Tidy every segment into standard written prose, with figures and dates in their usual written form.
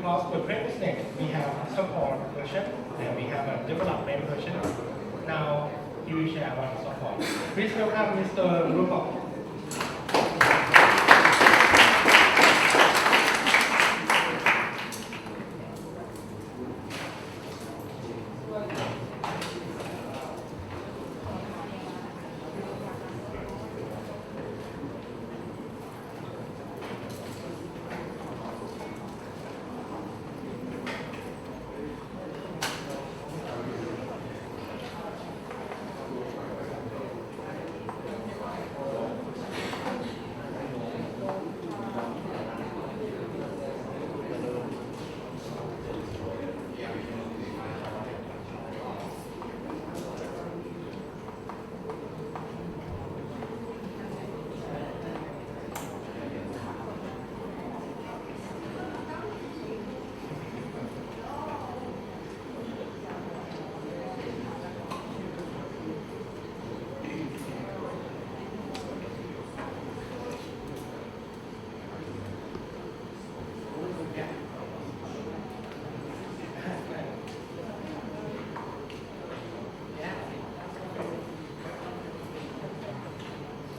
because WordPress Business, we have a support version and we have a development version. Now, he will share about support. Please welcome Mr. Rupok.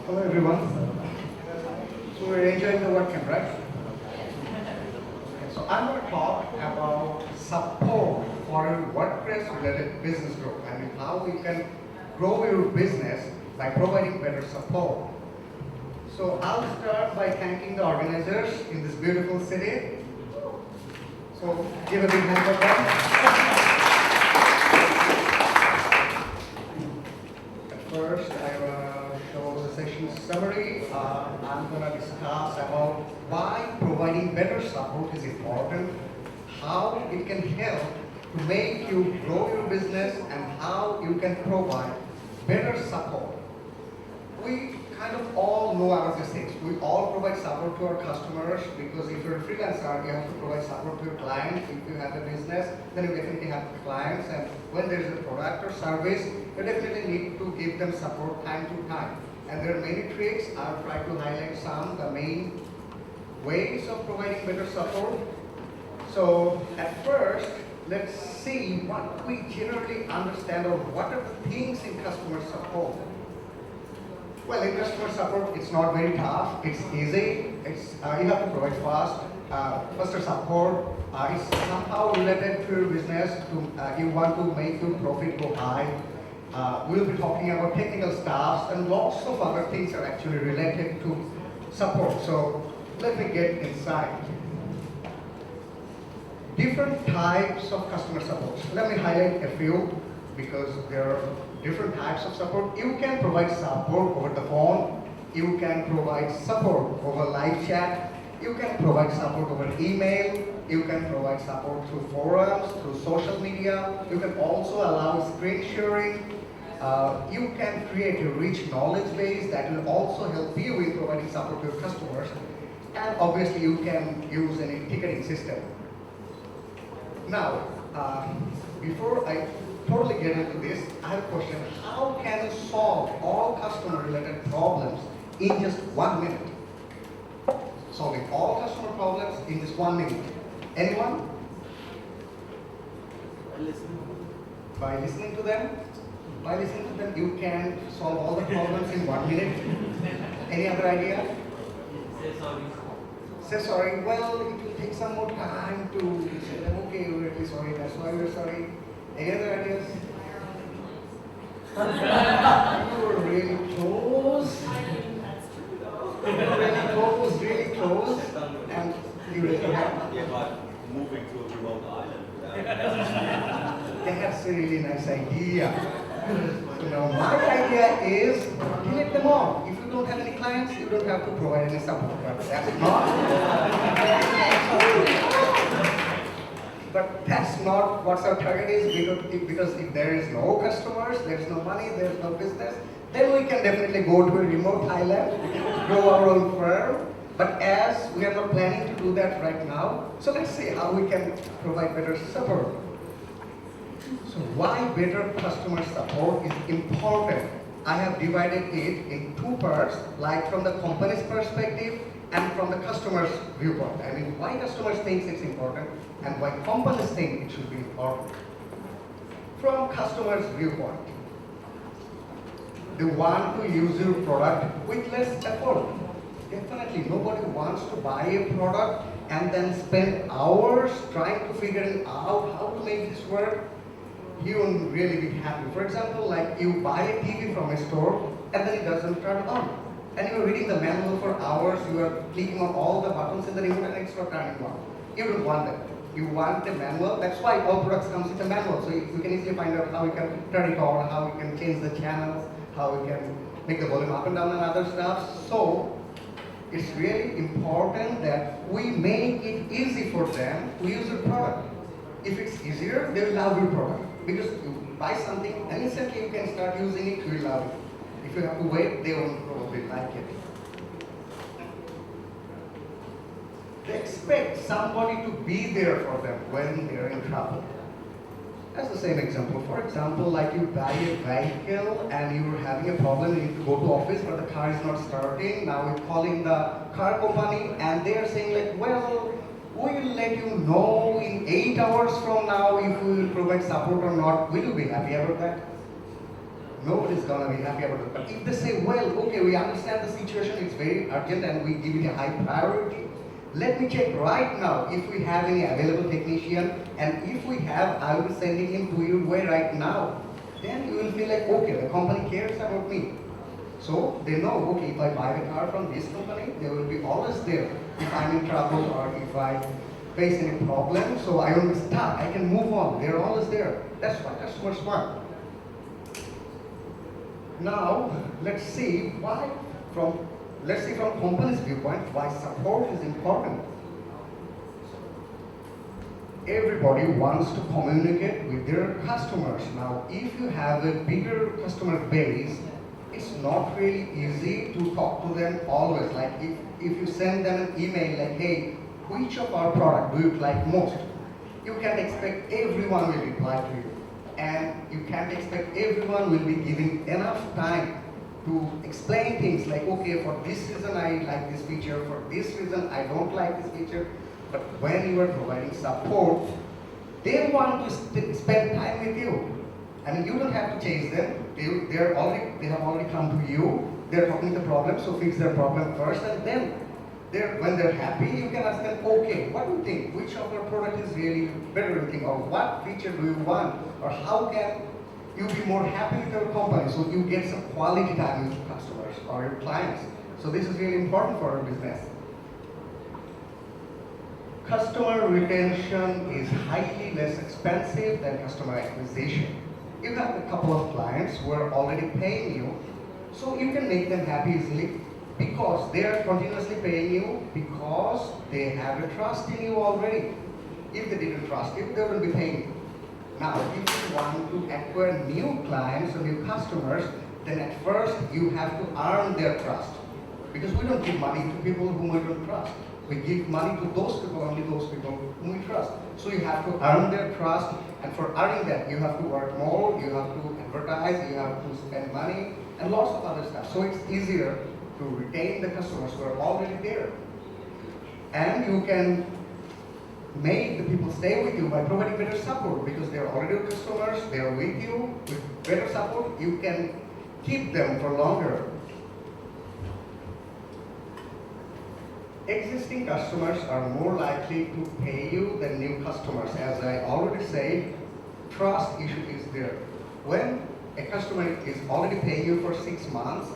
Hello everyone. So we're enjoying the WordCamp, right? Okay, so I'm going to talk about support for a WordPress related business growth. I mean how you can grow your business by providing better support. So I'll start by thanking the organizers in this beautiful city. So give a big hand for them. First, I want to show the session summary. I'm going to discuss about why providing better support is important, how it can help to make you grow your business, and how you can provide better support. We kind of all know our mistakes. We all provide support to our customers because if you're a freelancer, you have to provide support to your clients. If you have a business, then you definitely have clients, and when there is a product or service, you definitely need to give them support time to time. And there are many tricks. I'll try to highlight some, the main ways of providing better support. So at first, let's see what we generally understand or what are the things in customer support. Well, in customer support, it's not very tough. It's easy. You have to provide faster support. It's somehow related to your business. You want to make your profit go high. We'll be talking about technical stuff, and lots of other things are actually related to support. So let me get inside. Different types of customer support. Let me highlight a few because there are different types of support. You can provide support over the phone. You can provide support over live chat. You can provide support over email. You can provide support through forums, through social media. You can also allow screen sharing. You can create a rich knowledge base that will also help you in providing support to your customers. And obviously you can use any ticketing system. Now, before I totally get into this, I have a question. How can you solve all customer related problems in just 1 minute? Solving all customer problems in just 1 minute. Anyone? By listening to them? By listening to them, you can solve all the problems in 1 minute. Any other idea? Say sorry. Say sorry. Well, it will take some more time to say, okay, we're really sorry, that's why we're sorry. Any other ideas? You were really close. You were really close. And you really have. Yeah, but moving to a remote island. That's a really nice idea. My idea is delete them all. If you don't have any clients, you don't have to provide any support. But that's not what our target is, because if there is no customers, there is no money, there is no business, then we can definitely go to a remote island, grow our own firm. But as we are not planning to do that right now, so let's see how we can provide better support. So why better customer support is important? I have divided it in two parts, like from the company's perspective and from the customer's viewpoint. I mean, why customers think it's important and why companies think it should be important. From customer's viewpoint, they want to use your product with less effort. Definitely, nobody wants to buy a product and then spend hours trying to figure out how to make this work. You won't really be happy. For example, like you buy a TV from a store and then it doesn't turn on. And you're reading the manual for hours, you are clicking on all the buttons in the remote and it's not turning on. You don't want that. You want the manual. That's why all products comes with a manual. So you can easily find out how you can turn it on, how you can change the channels, how you can make the volume up and down and other stuff. So it's really important that we make it easy for them to use the product. If it's easier, they will love your product. Because you buy something and instantly you can start using it, you will love it. If you have to wait, they won't probably like it. They expect somebody to be there for them when they're in trouble. That's the same example. For example, like you buy a vehicle and you're having a problem, you need to go to office but the car is not starting. Now you're calling the car company and they're saying like, well, we will let you know in 8 hours from now if we will provide support or not. Will you be happy about that? Nobody's gonna be happy about it. But if they say, well, okay, we understand the situation, it's very urgent and we give it a high priority. Let me check right now if we have any available technician, and if we have, I will be sending him to your way right now. Then you will feel like, okay, the company cares about me. So they know, okay, if I buy the car from this company, they will be always there. If I'm in trouble or if I face any problem, so I won't be stuck, I can move on. They're always there. That's what customers want. Now, let's see from company's viewpoint, why support is important. Everybody wants to communicate with their customers. Now, if you have a bigger customer base, it's not really easy to talk to them always. Like if you send them an email like, hey, which of our product do you like most? You can't expect everyone will reply to you. And you can't expect everyone will be giving enough time to explain things like, okay, for this reason I like this feature, for this reason I don't like this feature. But when you are providing support, they want to spend time with you. I mean, you don't have to chase them. They have already come to you. They're talking the problem, so fix their problem first, and then when they're happy, you can ask them, okay, what do you think? Which of our product is really better looking, or what feature do you want, or how can you be more happy with your company so you get some quality time with customers or your clients. So this is really important for our business. Customer retention is highly less expensive than customer acquisition. You have a couple of clients who are already paying you, so you can make them happy easily because they are continuously paying you because they have a trust in you already. If they didn't trust you, they wouldn't be paying you. Now, if you want to acquire new clients or new customers, then at first you have to earn their trust. Because we don't give money to people whom we don't trust. We give money to those people, only those people whom we trust. So you have to earn their trust, and for earning that, you have to work more, you have to advertise, you have to spend money, and lots of other stuff. So it's easier to retain the customers who are already there. And you can make the people stay with you by providing better support because they're already your customers, they're with you. With better support, you can keep them for longer. Existing customers are more likely to pay you than new customers. As I already said, trust issue is there. When a customer is already paying you for 6 months,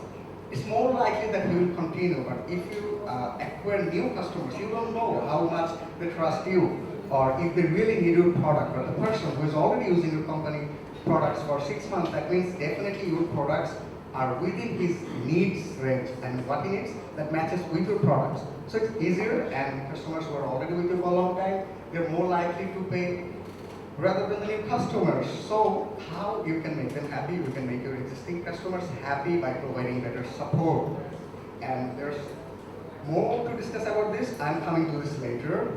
it's more likely that he will continue. But if you acquire new customers, you don't know how much they trust you or if they really need your product. But the person who is already using your company products for 6 months, that means definitely your products are within his needs range, and what he needs that matches with your products. So it's easier, and customers who are already with you for a long time, they're more likely to pay rather than the new customers. So how you can make them happy? You can make your existing customers happy by providing better support. And there's more to discuss about this. I'm coming to this later.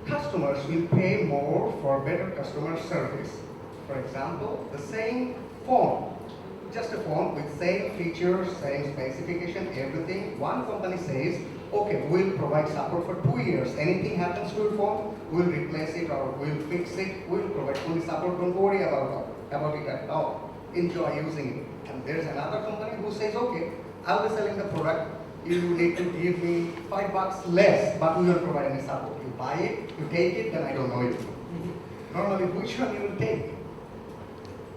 Customers will pay more for better customer service. For example, the same phone just a phone with same features, same specification, everything. One company says, okay, we'll provide support for 2 years. Anything happens to your phone, we'll replace it or we'll fix it. We'll provide fully support. Don't worry about it at all. Enjoy using it. And there's another company who says, okay, I'll be selling the product. You need to give me $5 less, but we won't provide any support. You buy it, you take it, then I don't know you. Normally, which one you will take?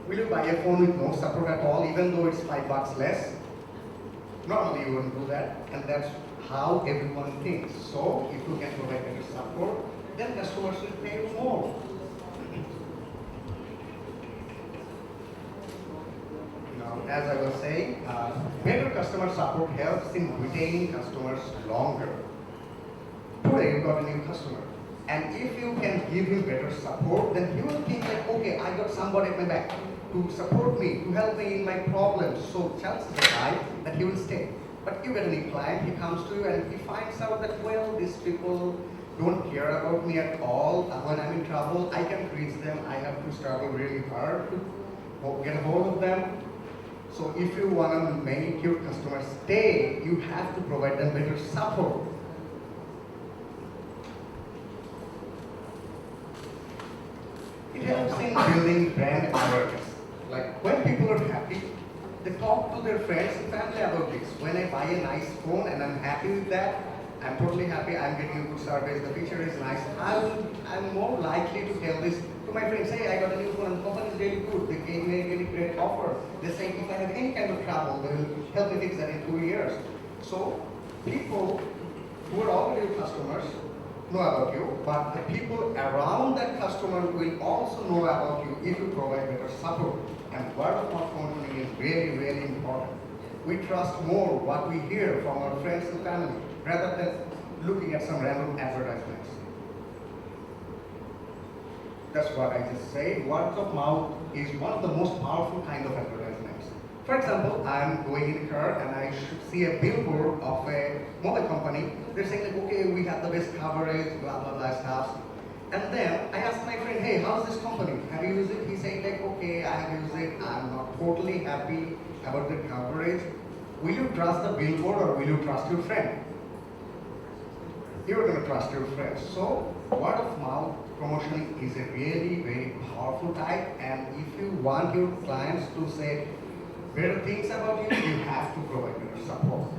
Will you buy a phone with no support at all, even though it's $5 less? Normally, you wouldn't do that, and that's how everyone thinks. So, if you can provide better support, then customers will pay you more. Now, as I was saying, better customer support helps in retaining customers longer. Today, you got a new customer. And if you can give him better support, then he will think like, okay, I got somebody at my back to support me, to help me in my problems. So chances are high that he will stay. But you get a new client, he comes to you and he finds out that, well, these people don't care about me at all. When I'm in trouble, I can't reach them. I have to struggle really hard to get a hold of them. So if you want to make your customers stay, you have to provide them better support. It helps in building brand awareness. Like when people are happy, they talk to their friends and family about this. When I buy a nice phone and I'm happy with that, I'm totally happy, I'm getting a good service, the feature is nice, I'm more likely to tell this to my friends. Hey, I got a new phone and the company is really good, they gave me a really great offer. They say if I have any kind of trouble, they will help me fix that in 2 years. So people who are already your customers know about you, but the people around that customer will also know about you if you provide better support. And word of mouth marketing is really, really important. We trust more what we hear from our friends and family rather than looking at some random advertisements. That's what I just said. Word of mouth is one of the most powerful kind of advertisements. For example, I'm going in a car and I should see a billboard of a mobile company. They're saying like, okay, we have the best coverage, blah, blah, blah stuff. And then I asked my friend, hey, how's this company? Have you used it? He said like, okay, I have used it. I'm not totally happy about the coverage. Will you trust the billboard or will you trust your friend? You're going to trust your friend. So word of mouth promotion is a really very powerful type. And if you want your clients to say better things about you, you have to provide better support.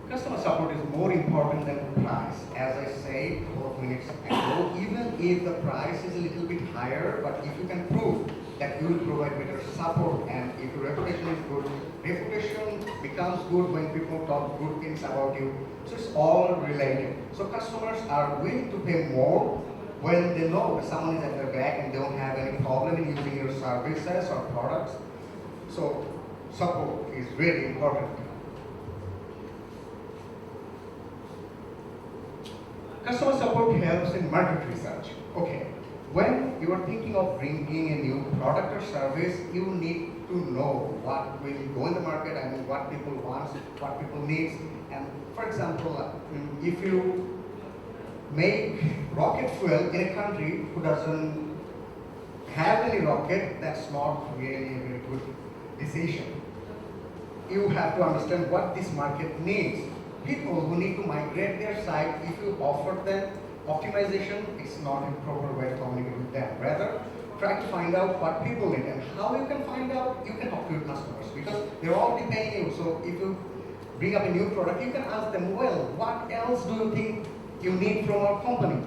Customer support is more important than price. As I said a couple of minutes ago, even if the price is a little bit higher, but if you can prove that you will provide better support and if your reputation is good, reputation becomes good when people talk good things about you. So it's all related. So customers are willing to pay more when they know that someone is at their back and they don't have any problem in using your services or products. So support is really important. Customer support helps in market research. Okay, when you are thinking of bringing a new product or service, you need to know what will go in the market and what people want, what people need. And for example, if you make rocket fuel in a country who doesn't have any rocket, that's not really a very good decision. You have to understand what this market needs. People who need to migrate their site, if you offer them optimization, it's not a proper way to communicate with them. Rather, try to find out what people need and how you can find out, you can talk to your customers because they're already paying you. So if you bring up a new product, you can ask them, well, what else do you think you need from our company?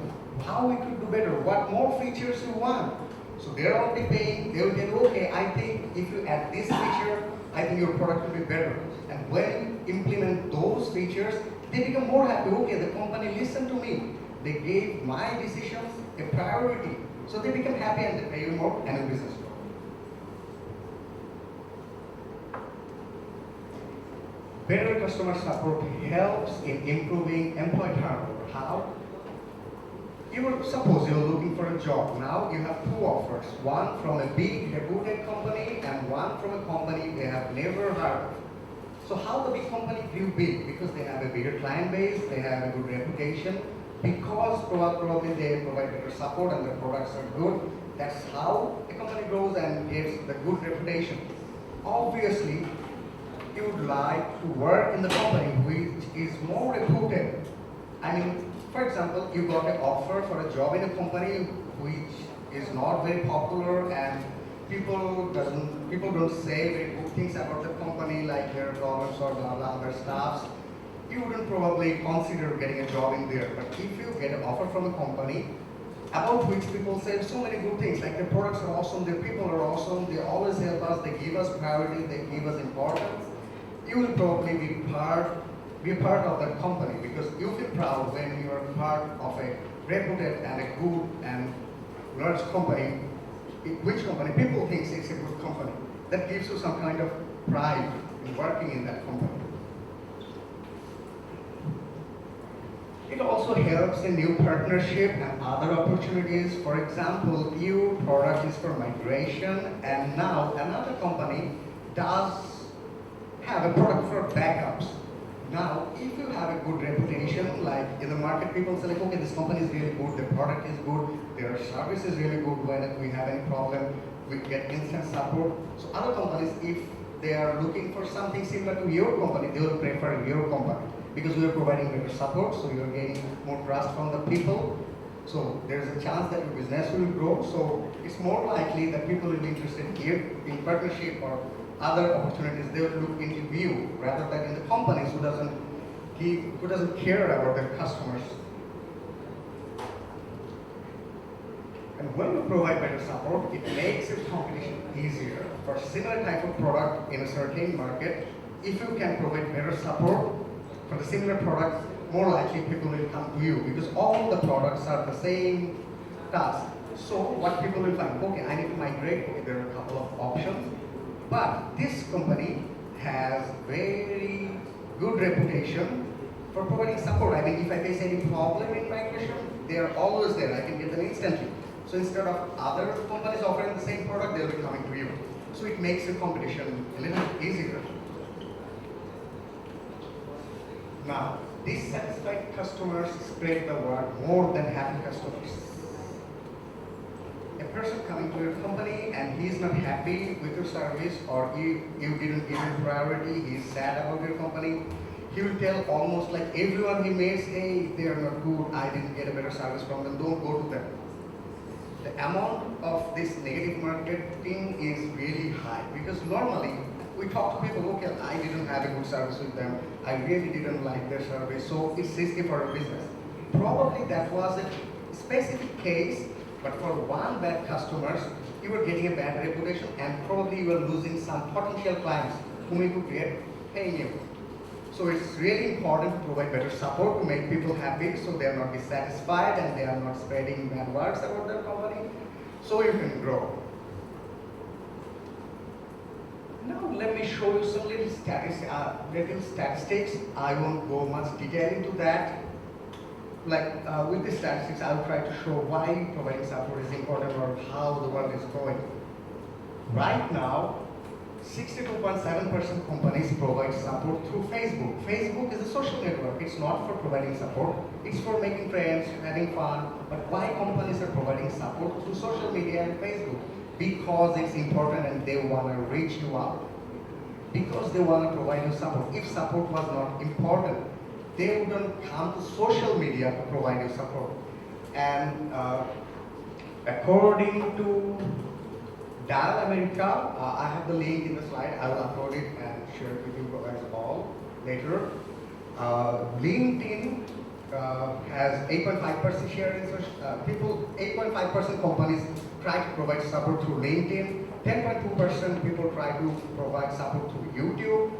How we could do better? What more features you want? So they're already paying, they will tell you, okay, I think if you add this feature, I think your product will be better. And when you implement those features, they become more happy. Okay, the company listened to me. They gave my decisions a priority. So they become happy and they pay you more and your business grows. Better customer support helps in improving employee turnover. How? Suppose you're looking for a job. Now you have two offers. One from a big reputed company and one from a company they have never heard of. So how the big company grew big? Because they have a bigger client base, they have a good reputation, because probably they provide better support and the products are good. That's how a company grows and gets the good reputation. Obviously, you would like to work in the company which is more reputed. I mean, for example, you got an offer for a job in a company which is not very popular and people don't say very good things about the company, like their problems or blah blah other stuffs. You wouldn't probably consider getting a job in there. But if you get an offer from a company about which people say so many good things, like their products are awesome, their people are awesome, they always help us, they give us priority, they give us importance, you will probably be a part of that company because you feel proud when you are part of a reputed and a good and large company, which company people think it's a good company. That gives you some kind of pride in working in that company. It also helps in new partnership and other opportunities. For example, your product is for migration and now another company does have a product for backups. Now, if you have a good reputation, like in the market, people say like, okay, this company is really good, the product is good, their service is really good. When we have any problem, we get instant support. So other companies, if they are looking for something similar to your company, they will prefer your company because we are providing better support, so you are gaining more trust from the people. So there's a chance that your business will grow. So it's more likely that people will be interested here in partnership or other opportunities. They will look into you rather than in the companies who doesn't care about their customers. And when you provide better support, it makes your competition easier. For similar type of product in a certain market, if you can provide better support for the similar product, more likely people will come to you because all the products are the same task. So what people will find, okay, I need to migrate, okay, there are a couple of options. But this company has very good reputation for providing support. I mean, if I face any problem in migration, they are always there. I can get them instantly. So instead of other companies offering the same product, they'll be coming to you. So it makes the competition a little easier. Now, dissatisfied customers spread the word more than happy customers. A person coming to your company and he is not happy with your service or you didn't give him priority, he is sad about your company, he will tell almost like everyone he meets, hey, they are not good, I didn't get a better service from them, don't go to them. The amount of this negative marketing is really high because normally we talk to people, okay, I didn't have a good service with them, I really didn't like their service, so it's risky for a business. Probably that was a specific case, but for one bad customers, you were getting a bad reputation and probably you were losing some potential clients whom you could get paying you. So it's really important to provide better support to make people happy so they are not dissatisfied and they are not spreading bad words about their company so you can grow. Now let me show you some little statistics. I won't go much detail into that. Like with the statistics, I'll try to show why providing support is important or how the world is going. Right now, 62.7% companies provide support through Facebook. Facebook is a social network. It's not for providing support. It's for making friends, having fun. But why companies are providing support through social media and Facebook? Because it's important and they want to reach you out. Because they want to provide you support. If support was not important, they wouldn't come to social media to provide you support. And according to Dial America, I have the link in the slide. I will upload it and share it with you guys all later. LinkedIn has 8.5% share in social 8.5% companies try to provide support through LinkedIn. 10.2% people try to provide support through YouTube.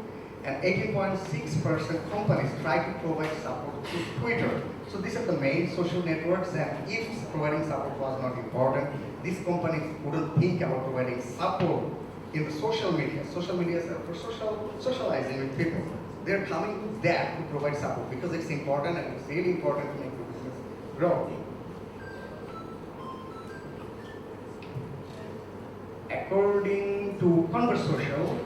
And 18.6% companies try to provide support through Twitter. So these are the main social networks, and if providing support was not important, these companies wouldn't think about providing support in the social media. Social media is for socializing with people. They're coming to that to provide support because it's important and it's really important to make the business grow. According to Conversocial,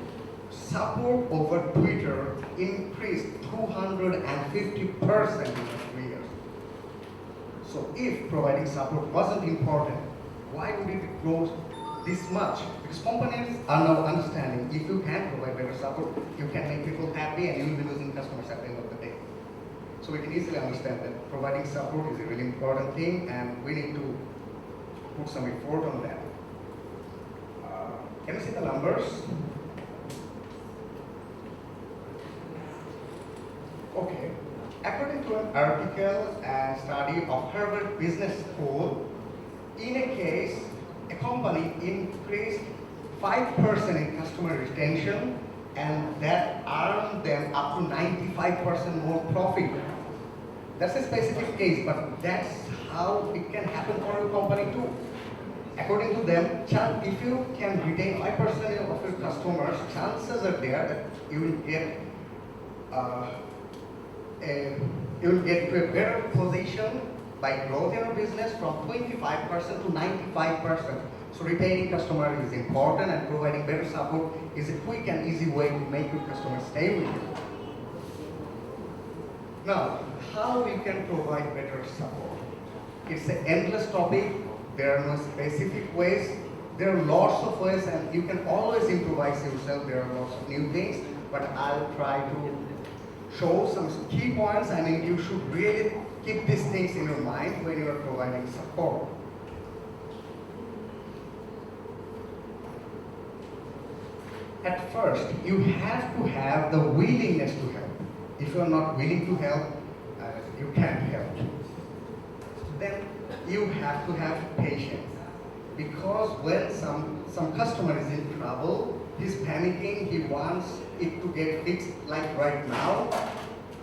support over Twitter increased 250% in 3 years. So if providing support wasn't important, why would it grow this much? Because companies are now understanding if you can provide better support, you can make people happy and you will be losing customers at the end of the day. So we can easily understand that providing support is a really important thing and we need to put some effort on that. Can you see the numbers? Okay. According to an article and study of Harvard Business School, in a case, a company increased 5% in customer retention and that earned them up to 95% more profit. That's a specific case, but that's how it can happen for your company too. According to them, if you can retain 5% of your customers, chances are there that you will get to a better position by growth in your business from 25% to 95%. So retaining customer is important and providing better support is a quick and easy way to make your customers stay with you. Now, how we can provide better support? It's an endless topic. There are no specific ways. There are lots of ways and you can always improvise yourself. There are lots of new things, but I'll try to show some key points. I mean, you should really keep these things in your mind when you are providing support. At first, you have to have the willingness to help. If you are not willing to help, you can't help. Then you have to have patience. Because when some customer is in trouble, he's panicking, he wants it to get fixed like right now.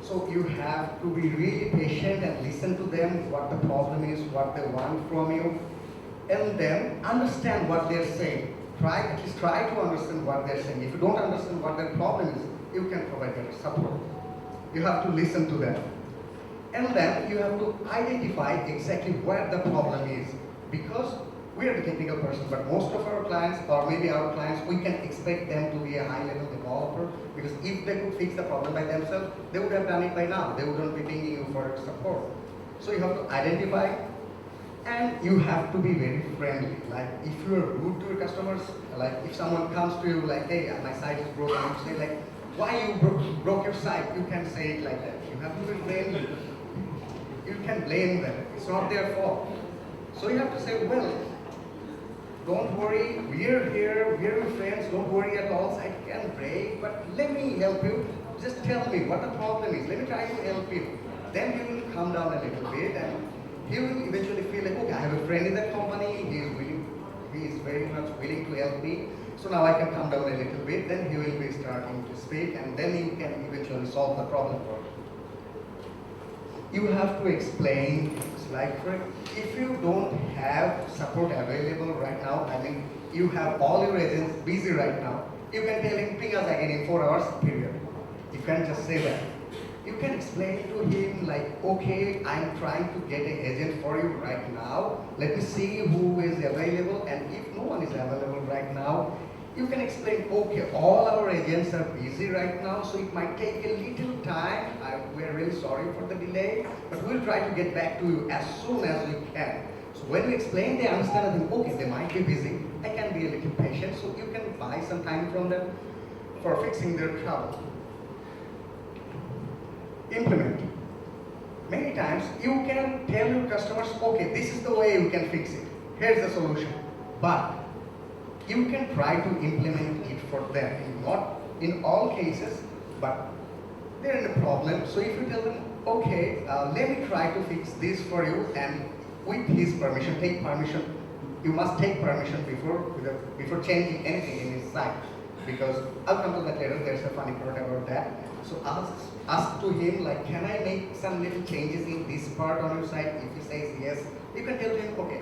So you have to be really patient and listen to them, what the problem is, what they want from you, and then understand what they're saying. At least try to understand what they're saying. If you don't understand what their problem is, you can provide better support. You have to listen to them. And then you have to identify exactly where the problem is. Because we are the technical person, but most of our clients, or maybe our clients, we can expect them to be a high-level developer, because if they could fix the problem by themselves, they would have done it by now. They wouldn't be paying you for support. So you have to identify, and you have to be very friendly. Like if you are rude to your customers, like if someone comes to you like, hey, my site is broken, you say like, why you broke your site? You can say it like that. You have to be friendly. You can blame them. It's not their fault. So you have to say, well, don't worry, we're here, we're your friends, don't worry at all, site can break, but let me help you. Just tell me what the problem is. Let me try to help you. Then he will calm down a little bit and he will eventually feel like, okay, I have a friend in that company, he is very much willing to help me. So now I can calm down a little bit, then he will be starting to speak and then you can eventually solve the problem for him. You have to explain things like, if you don't have support available right now, I mean, you have all your agents busy right now, you can tell him, ping us again in 4 hours period. You can't just say that. You can explain to him like, okay, I'm trying to get an agent for you right now. Let me see who is available, and if no one is available right now, you can explain, okay, all our agents are busy right now, so it might take a little time. We're really sorry for the delay, but we'll try to get back to you as soon as we can. So when we explain, they understand that, okay, they might be busy. I can be a little patient, so you can buy some time from them for fixing their trouble. Implement. Many times, you can tell your customers, okay, this is the way you can fix it. Here's the solution. But you can try to implement it for them. Not in all cases, but they're in a problem. So if you tell them, okay, let me try to fix this for you, and with his permission, take permission. You must take permission before changing anything in his site. Because I'll come to that later, there's a funny part about that. So ask to him, like, can I make some little changes in this part on your site? If he says yes, you can tell him, okay,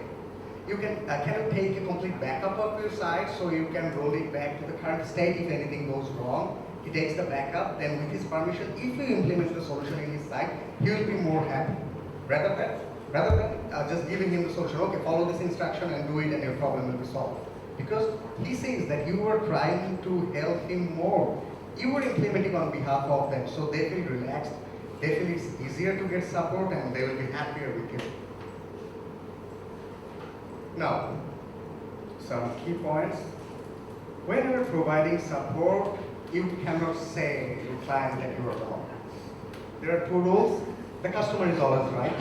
you can you take a complete backup of your site so you can roll it back to the current state if anything goes wrong. He takes the backup, then with his permission, if you implement the solution in his site, he will be more happy. Rather than just giving him the solution, okay, follow this instruction and do it and your problem will be solved. Because he says that you were trying to help him more. You were implementing on behalf of them, so they feel relaxed, they feel it's easier to get support and they will be happier with you. Now, some key points. When you're providing support, you cannot say to your client that you are wrong. There are two rules. The customer is always right.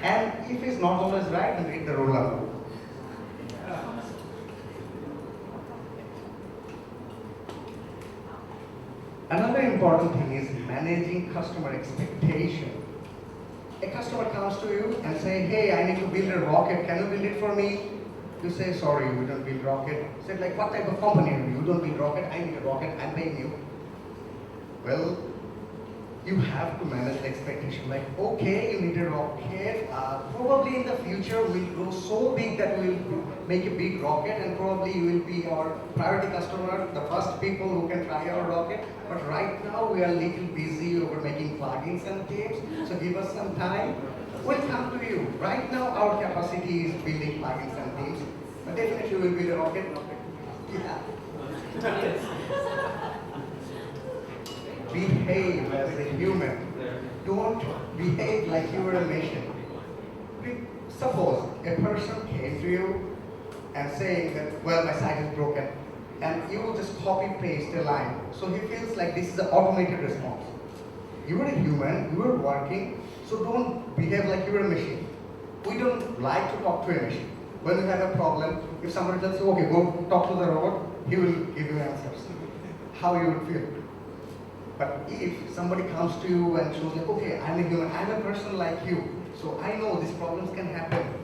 And if he's not always right, then read the rule number. Another important thing is managing customer expectation. A customer comes to you and say, hey, I need to build a rocket, can you build it for me? You say, sorry, we don't build rocket. Say, like, what type of company are you? You don't build rocket, I need a rocket, I'm paying you. Well, you have to manage the expectation. Like, okay, you need a rocket. Probably in the future we'll grow so big that we'll make a big rocket, and probably you will be our priority customer, the first people who can try our rocket. But right now we are a little busy over making plugins and themes, so give us some time. We'll come to you. Right now our capacity is building plugins and themes, but definitely we'll build a rocket. Yeah. Behave as a human. Don't behave like you were a machine. Suppose a person came to you and saying that, well, my site is broken, and you just copy paste a line. So he feels like this is an automated response. You are a human, you are working, so don't behave like you are a machine. We don't like to talk to a machine. When you have a problem, if somebody just says, okay, go talk to the robot, he will give you answers. How you would feel. But if somebody comes to you and shows like, okay, I'm a human, I'm a person like you, so I know these problems can happen.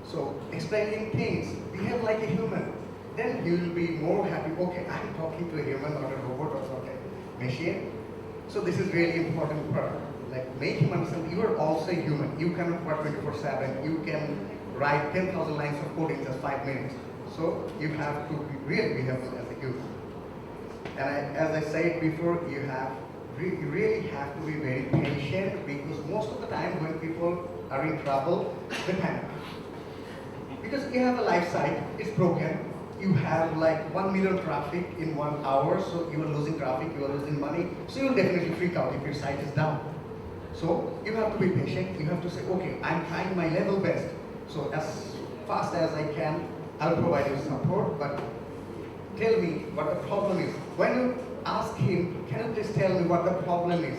So explaining things, behave like a human. Then you will be more happy, okay, I'm talking to a human, not a robot or not a machine. So this is really important part. Like, make him understand you are also a human. You cannot work 24/7. You can write 10,000 lines of code in just 5 minutes. So you have to be really behave as a human. And as I said before, you really have to be very patient, because most of the time when people are in trouble, they panic. Because you have a live site, it's broken. You have like 1 million traffic in 1 hour, so you are losing traffic, you are losing money. So you'll definitely freak out if your site is down. So you have to be patient. You have to say, okay, I'm trying my level best. So as fast as I can, I'll provide you support, but tell me what the problem is. When you ask him, can you please tell me what the problem is?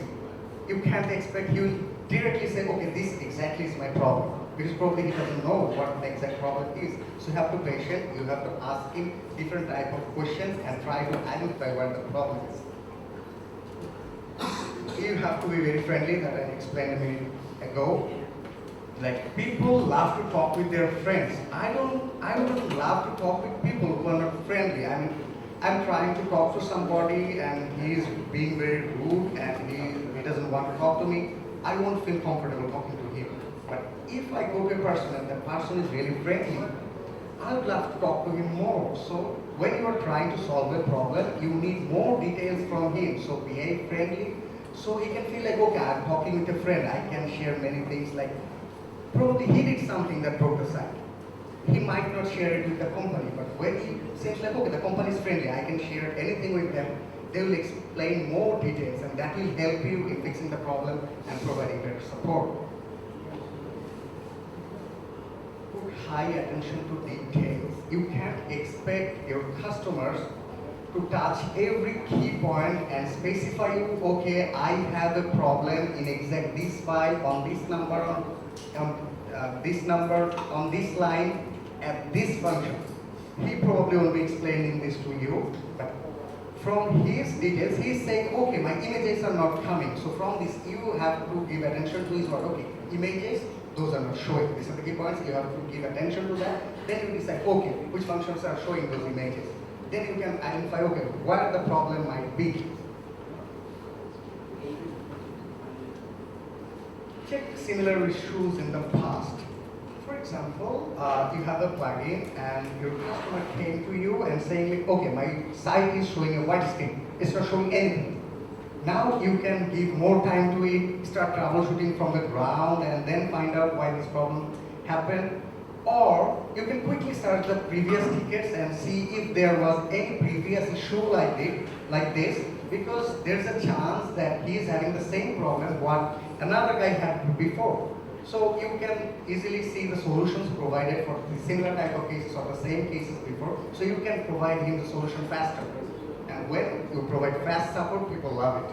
You can't expect he will directly say, okay, this exactly is my problem. Because probably he doesn't know what the exact problem is. So you have to be patient, you have to ask him different type of questions and try to identify what the problem is. You have to be very friendly, that I explained a minute ago. Like, people love to talk with their friends. I don't love to talk with people who are not friendly. I mean, I'm trying to talk to somebody and he's being very rude and he doesn't want to talk to me. I won't feel comfortable talking to him. But if I go to a person and that person is really friendly, I would love to talk to him more. So when you are trying to solve a problem, you need more details from him. So behave friendly, so he can feel like, okay, I'm talking with a friend. I can share many things, like probably he did something that broke the site. He might not share it with the company, but when he says like, okay, the company is friendly, I can share anything with them, they will explain more details, and that will help you in fixing the problem and providing better support. Put high attention to details. You can't expect your customers to touch every key point and specify you, okay, I have a problem in exact this file, on this number, on this line, at this function. He probably will be explaining this to you, but from his details, he's saying, okay, my images are not coming. So from this, you have to give attention to his word. Okay, images, those are not showing. These are the key points, you have to give attention to that. Then you decide, okay, which functions are showing those images. Then you can identify, okay, where the problem might be. Check similar issues in the past. For example, you have a plugin and your customer came to you and saying, okay, my site is showing a white screen. It's not showing anything. Now you can give more time to it, start troubleshooting from the ground, and then find out why this problem happened. Or you can quickly search the previous tickets and see if there was any previous issue like this, because there's a chance that he is having the same problem what another guy had before. So you can easily see the solutions provided for the similar type of cases or the same cases before. So you can provide him the solution faster. And when you provide fast support, people love it.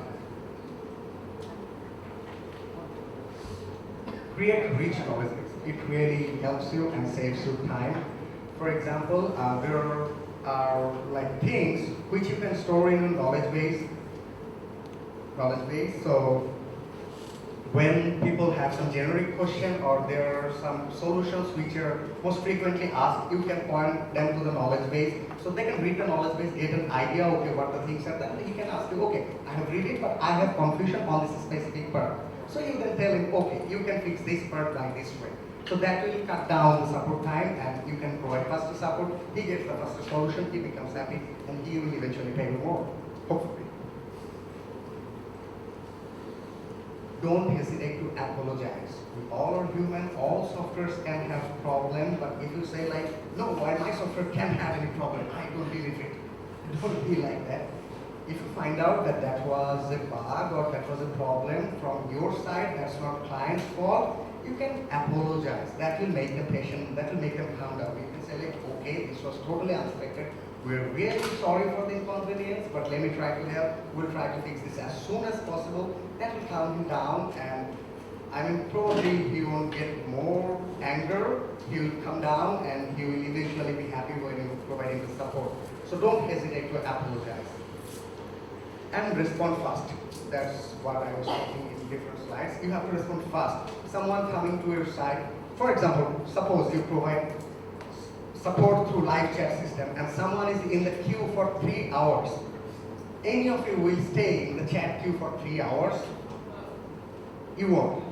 Create rich knowledge base. It really helps you and saves you time. For example, there are like things which you can store in a knowledge base. So when people have some generic question or there are some solutions which are most frequently asked, you can point them to the knowledge base. So they can read the knowledge base, get an idea, okay, what the things are. Then you can ask you, okay, I have read it, but I have confusion on this specific part. So you can tell him, okay, you can fix this part like this way. So that will cut down the support time and you can provide faster support. He gets the faster solution, he becomes happy, and he will eventually pay you more, hopefully. Don't hesitate to apologize. We all are human, all softwares can have problems, but if you say like, no, why my software can't have any problem, I don't deal with it. Don't be like that. If you find out that that was a bug or that was a problem from your side, that's not client's fault, you can apologize. That will make the patient, that will make them calm down. You can say like, okay, this was totally unexpected. We're really sorry for the inconvenience, but let me try to help. We'll try to fix this as soon as possible. That will calm him down, and I mean, probably he won't get more anger. He will come down and he will eventually be happy when you're providing the support. So don't hesitate to apologize. And respond fast. That's what I was talking in different slides. You have to respond fast. Someone coming to your site, for example, suppose you provide support through live chat system and someone is in the queue for 3 hours. Any of you will stay in the chat queue for 3 hours? You won't.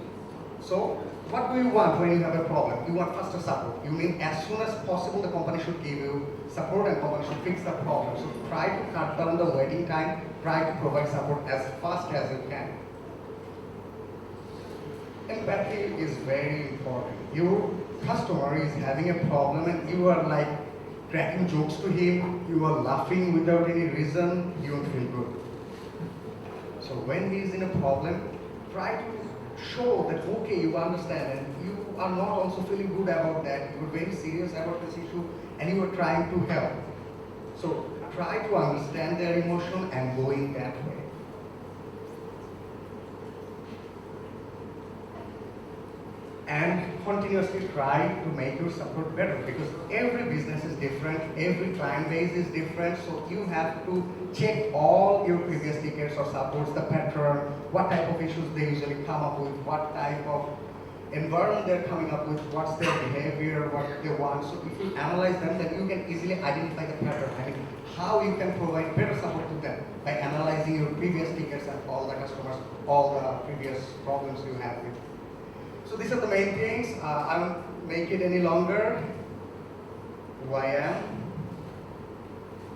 So what do you want when you have a problem? You want faster support. You mean as soon as possible the company should give you support and company should fix the problem. So try to cut down the waiting time, try to provide support as fast as you can. Empathy is very important. Your customer is having a problem and you are like cracking jokes to him, you are laughing without any reason, you won't feel good. So when he is in a problem, try to show that okay, you understand and you are not also feeling good about that, you are very serious about this issue and you are trying to help. So try to understand their emotion and go in that way. And continuously try to make your support better because every business is different, every client base is different, so you have to check all your previous tickets or supports, the pattern, what type of issues they usually come up with, what type of environment they're coming up with, what's their behavior, what they want. So if you analyze them, then you can easily identify the pattern. I mean, how you can provide better support to them by analyzing your previous tickets and all the customers, all the previous problems you have with. So these are the main things. I won't make it any longer. Who I am.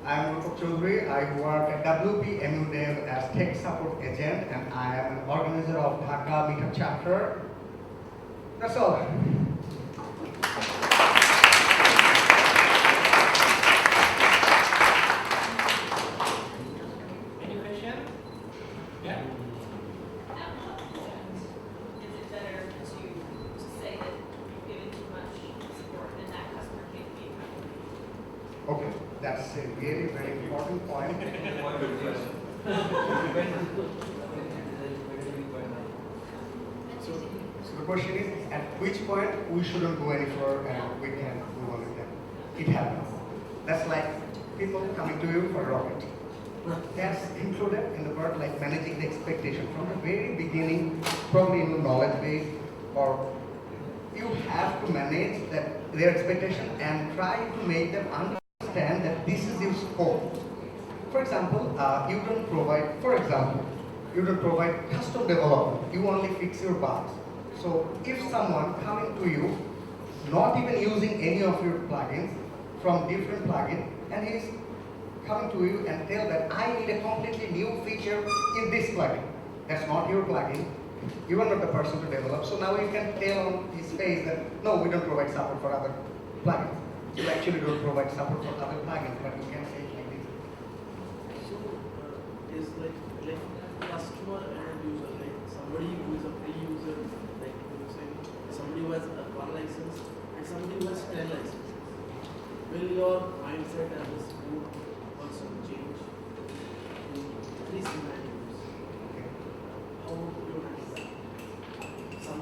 I'm Rupok Chowdhury. I work at WP Dev as Tech Support Agent and I am an organizer of Dhaka Meetup Chapter. That's all. Any question? Yeah. Is it better to say that you've given too much support and that customer can't be accountable? Okay, that's a really very important point. So the question is, at which point we shouldn't go any further and we can move on with them. It happens. That's like people coming to you for a rocket. That's included in the word like managing the expectation from the very beginning, probably in the knowledge base, or you have to manage that their expectation and try to make them understand that this is your scope. For example, you don't provide custom development. You only fix your bugs. So if someone coming to you, not even using any of your plugins from different plugin, and he's coming to you and tell that I need a completely new feature in this plugin. That's not your plugin. You are not the person to develop. So now you can tell on his face that no, we don't provide support for other plugins. You actually don't provide support for other plugins, but you can say it like this. So, is like customer and user, like somebody who is a free user, like you say,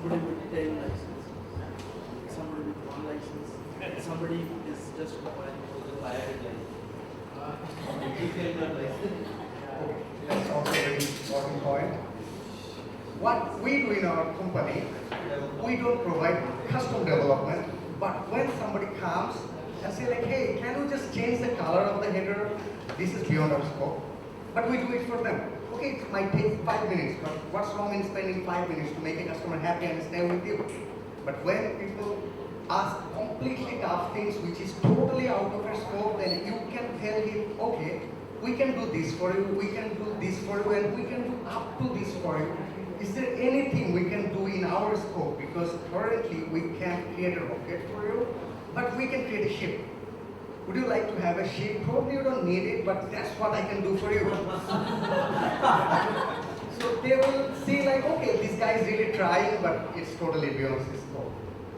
somebody with 10 licenses, somebody with 1 license, and somebody is just requiring for the fire license. That's also a very important point. What we do in our company, we don't provide custom development, but when somebody comes and say like, hey, can you just change the color of the header? This is beyond our scope, but we do it for them. Okay, it might take 5 minutes, but what's wrong in spending 5 minutes to make a customer happy and stay with you? But when people ask completely tough things which is totally out of your scope, then you can tell him, okay, we can do this for you, we can do this for you, and we can do up to this for you. Is there anything we can do in our scope? Because currently we can't create a rocket for you, but we can create a ship. Would you like to have a ship? Probably you don't need it, but that's what I can do for you. So they will see like, okay, this guy is really trying, but it's totally beyond his scope.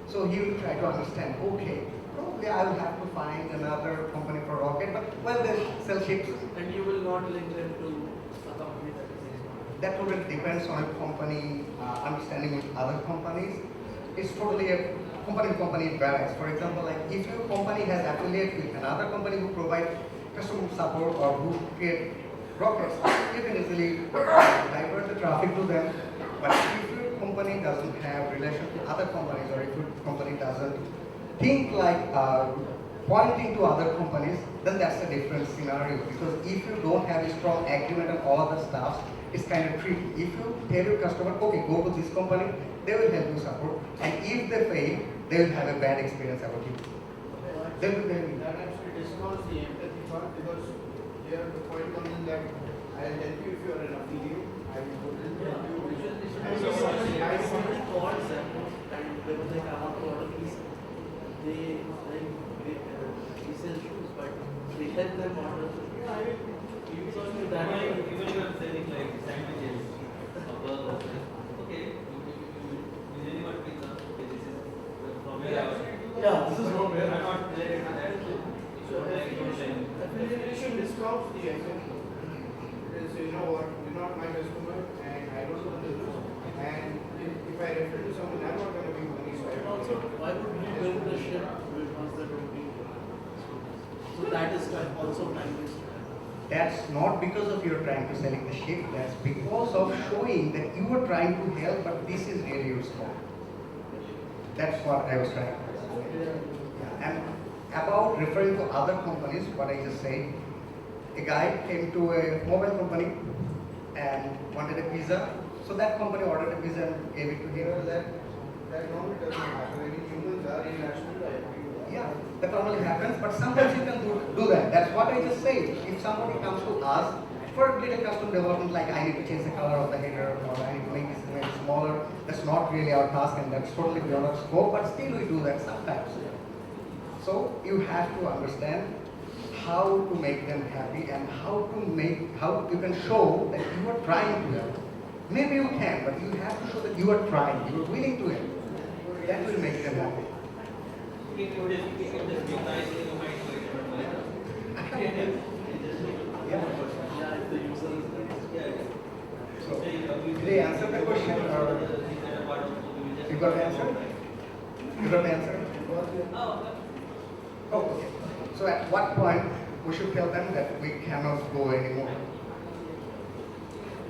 So he will try to understand, okay, probably I will have to find another company for rocket, but well, they sell ships. And you will not link them to a company that is not. That totally depends on a company understanding with other companies. It's totally a company varies. For example, like if your company has affiliate with another company who provide customer support or who create rockets, you can easily divert the traffic to them. But if your company doesn't have relation to other companies, or if your company doesn't think like pointing to other companies, then that's a different scenario. Because if you don't have a strong agreement on all the stuff, it's kind of tricky. If you tell your customer, okay, go to this company, they will help you support. And if they fail, they will have a bad experience about you. They will That actually discounts the empathy part, because here the point comes in that I'll help you if you are an affiliate. I will help you. Somebody calls them and when they come out to order these, they sell shoes, but they help them order. So that way, Even if you are selling like sandwiches or burgers, okay, you really want pizza, okay, this is from where I was. yeah, this is I'm where not related to that. So affiliation discounts the empathy. It is, you know what, you're not my customer and I don't know the business. And if I refer to someone, I'm not going to make money. So I have also, to why would we build the ship with ones that don't need it? So that is also time waste. That's not because of you're trying to selling the ship, that's because of showing that you are trying to help, but this is really your scope. That's what I was trying to say. Yeah. And about referring to other companies, what I just said, a guy came to a mobile company and wanted a pizza. So that company ordered a pizza and gave it to him. that normally doesn't happen. Any humans are irrational. I agree with that. Yeah, that normally happens, but sometimes you can do that. That's what I just said. If somebody comes to us for a little custom development, like I need to change the color of the header, or I need to make this image smaller, that's not really our task and that's totally beyond our scope, but still we do that sometimes. So you have to understand how to make them happy and how you can show that you are trying to help. Maybe you can, but you have to show that you are trying, you are willing to help. That will make them happy. If you just be nice, you might do it, but like, Yeah. Yeah, if the user is there. So, did they answer the question or you got the answer? You got the answer? Oh, Oh, okay. So at what point we should tell them that we cannot go anymore?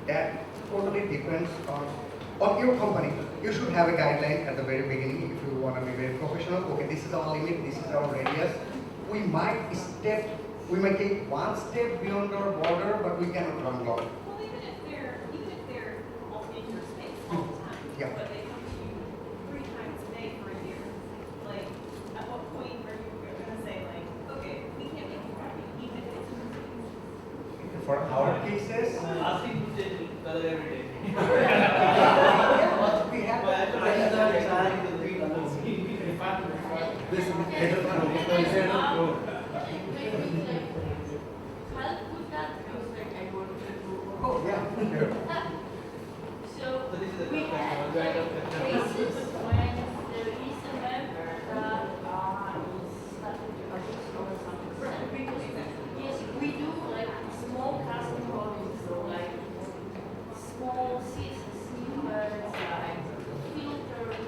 That totally depends on your company. You should have a guideline at the very beginning if you want to be very professional. Okay, this is our limit, this is our radius. We might take one step beyond our border, but we cannot run long. well, even if they're all in your space all the time, Yeah. but they come to you 3 times a day for a year, like, at what point are you gonna say like, okay, we can't make you happy, even if it's in your space? For our cases, asking to change color every day. yeah, we have that. This is Oh, yeah. Sure. So we have cases when there is a member that started to adjust or something. Because yes, we do like small custom products, so like small CSS snippets, like filters,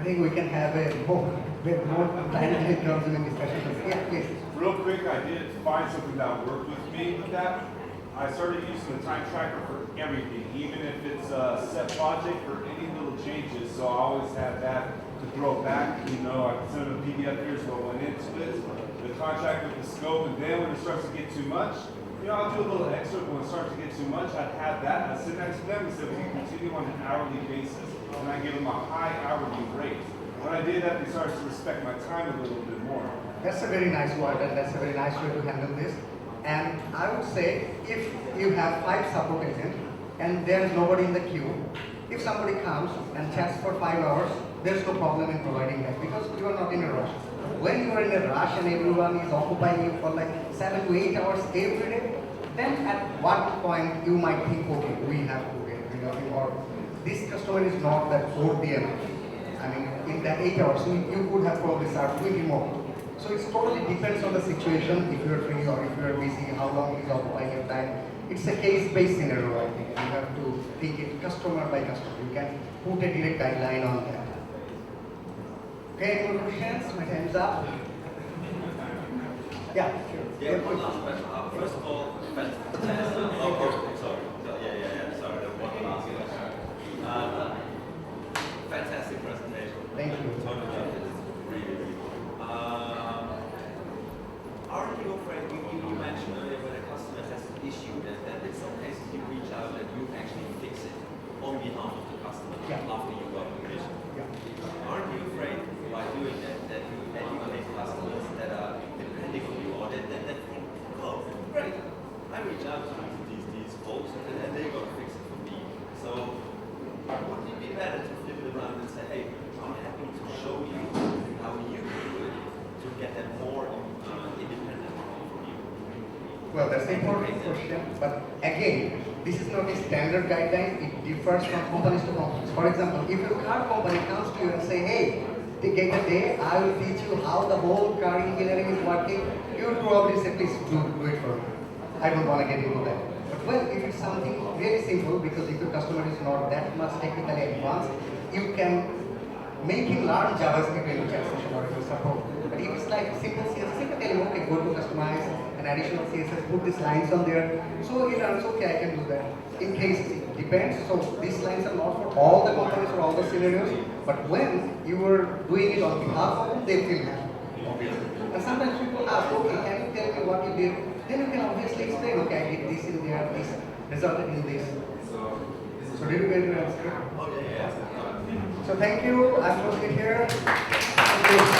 think we can have a more time when it comes to the discussion. Yeah, please. Real quick, I did find something that worked with me with that. I started using the time tracker for everything, even if it's a set project or any little changes. So I always have that to throw back. You know, I can send them a PDF, here's what went into it, the contract with the scope, and then when it starts to get too much, you know, I'll do a little extra. When it starts to get too much, I'd have that. I send that to them and say, we can continue on an hourly basis, and I give them a high hourly rate. When I did that, they started to respect my time a little bit more. That's a very nice word, and that's a very nice way to handle this. And I would say, if you have 5 support agents and there is nobody in the queue, if somebody comes and chats for 5 hours, there's no problem in providing that because you are not in a rush. When you are in a rush and everyone is occupying you for like 7 to 8 hours every day, then at what point you might think, okay, we have to get rid of him, or this customer is not that worthy enough. I mean, in that 8 hours, you could have probably started with more. So it totally depends on the situation, if you're free or if you're busy, how long is occupying your time. It's a case-based scenario, I think. You have to think it customer by customer. You can put a direct guideline on that. Okay, any more questions? My time's up. Yeah, sure. Yeah, one last question. First of all, fantastic. Sorry. Sorry, one last question. Fantastic presentation. Thank you. Totally loved it. It's really. Aren't you afraid? You mentioned earlier when a customer has an issue that in some cases you reach out and you actually fix it on behalf of the customer after you got permission. Yeah. Aren't you afraid by doing that you educate customers that are depending on you or that think, oh, great, I reach out to these folks and they're going to fix it for me. So wouldn't it be better to flip it around and say, hey, I'm happy to show you how you can do it to get them more independent from you? Well, that's an important question, but again, this is not a standard guideline. It differs from companies to companies. For example, if your car company comes to you and say, hey, take a day, I will teach you how the whole car engineering is working, you will probably say, please do it for me. I don't want to get into that. But well, if it's something really simple, because if your customer is not that much technically advanced, you can make him learn JavaScript in a chat session or in support. But if it's like simple CSS, you can tell him, okay, go to customize an additional CSS, put these lines on there. So he learns, okay, I can do that. In case it depends, so these lines are not for all the companies or all the scenarios, but when you are doing it on behalf of them, they feel happy, obviously. And sometimes people ask, okay, can you tell me what you did? Then you can obviously explain, okay, I did this in there, this resulted in this. So did you get your answer? Oh, yeah. So thank you, I'm going to here. Thank you.